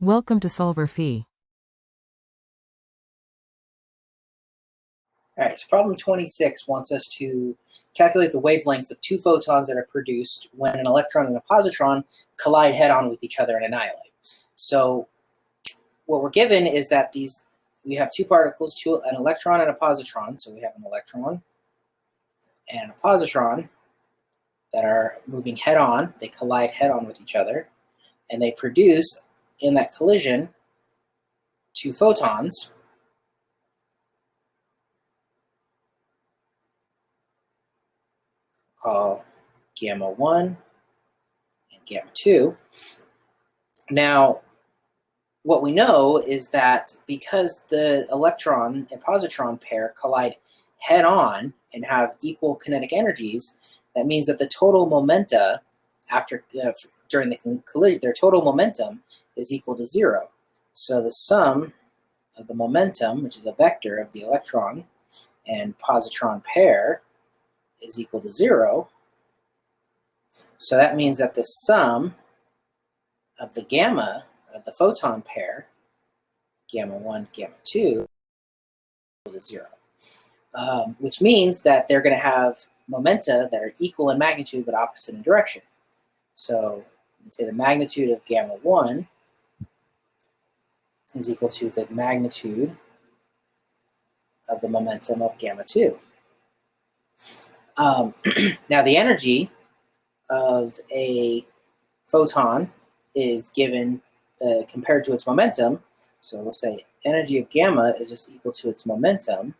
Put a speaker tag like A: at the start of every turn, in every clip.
A: Welcome to solverfy.
B: All right, so problem 26 wants us to calculate the wavelengths of two photons that are produced when an electron and a positron collide head-on with each other and annihilate. So what we're given is that we have two particles, an electron and a positron. So we have an electron and a positron that are moving head-on. They collide head-on with each other, and they produce, in that collision, two photons. Call gamma 1 and gamma 2. Now, what we know is that because the electron and positron pair collide head-on and have equal kinetic energies, that means that the total momenta during the collision, their total momentum is equal to 0. So the sum of the momentum, which is a vector of the electron and positron pair, is equal to 0. So that means that the sum of the gamma of the photon pair, gamma 1, gamma 2, is equal to 0. Which means that they're going to have momenta that are equal in magnitude but opposite in direction. So let's say the magnitude of gamma 1 is equal to the magnitude of the momentum of gamma 2. Now the energy of a photon is given compared to its momentum. So we'll say energy of gamma is just equal to its momentum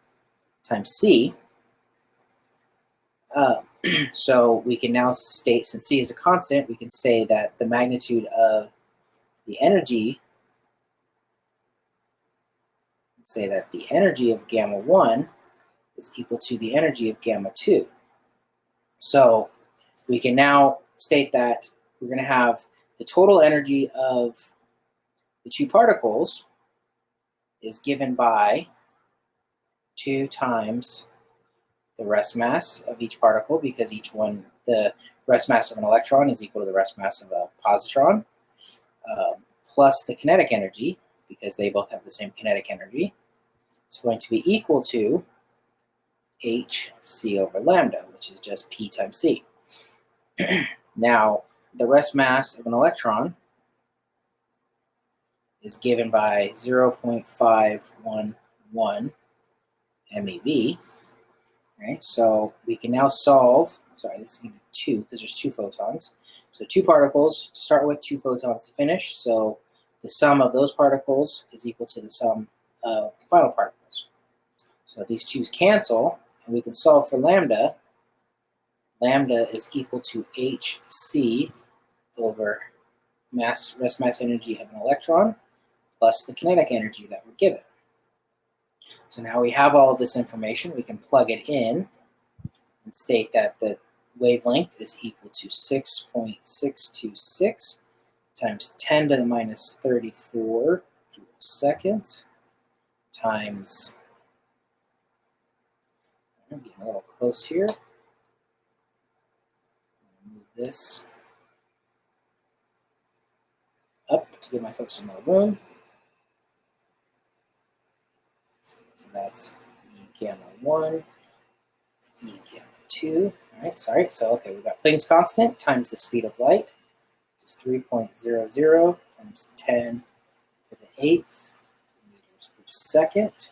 B: times c. So we can now state, since c is a constant, we can say that the magnitude of the energy, of gamma 1 is equal to the energy of gamma 2. So we can now state that we're going to have the total energy of the two particles is given by 2 times the rest mass of each particle, because the rest mass of an electron is equal to the rest mass of a positron, plus the kinetic energy, because they both have the same kinetic energy. It's going to be equal to hc over lambda, which is just p times c. Now, the rest mass of an electron is given by 0.511 MeV. Right? So we can now solve, this is going to be 2 because there's 2 photons. So 2 particles to start with, 2 photons to finish. So the sum of those particles is equal to the sum of the final particles. So these 2's cancel, and we can solve for lambda. Lambda is equal to hc over rest mass energy of an electron plus the kinetic energy that we're given. So now we have all of this information. We can plug it in and state that the wavelength is equal to 6.626 times 10 to the minus 34 joule seconds times, I'm getting a little close here. Move this up to give myself some more room. So that's E gamma 1, E gamma 2. All right, sorry. So, okay, we've got Planck's constant times the speed of light, which is 3.00 times 10 to the 8th meters per second,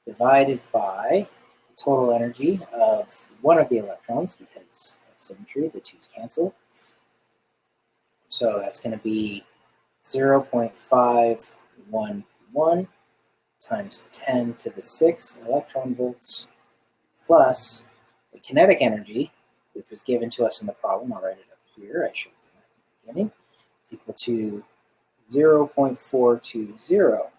B: divided by the total energy of one of the electrons, because of symmetry, the 2's cancel. So that's going to be 0.511 times 10 to the 6th electron volts plus the kinetic energy, which was given to us in the problem. I'll write it up here. I showed it at the beginning. It's equal to 0.420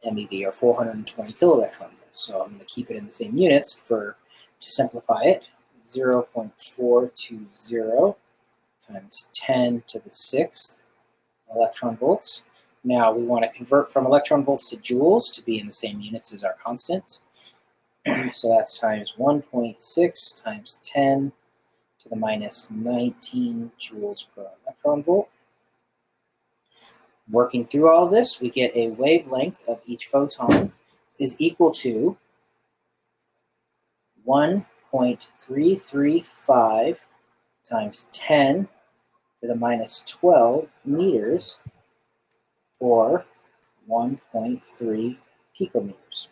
B: MeV, or 420 kiloelectron volts. So I'm going to keep it in the same units to simplify it. 0.420 times 10 to the 6th electron volts. Now we want to convert from electron volts to joules to be in the same units as our constant. So that's times 1.6 times 10 to the minus 19 joules per electron volt. Working through all of this, we get a wavelength of each photon is equal to 1.335 times 10 to the minus 12 meters, or 1.3 picometers.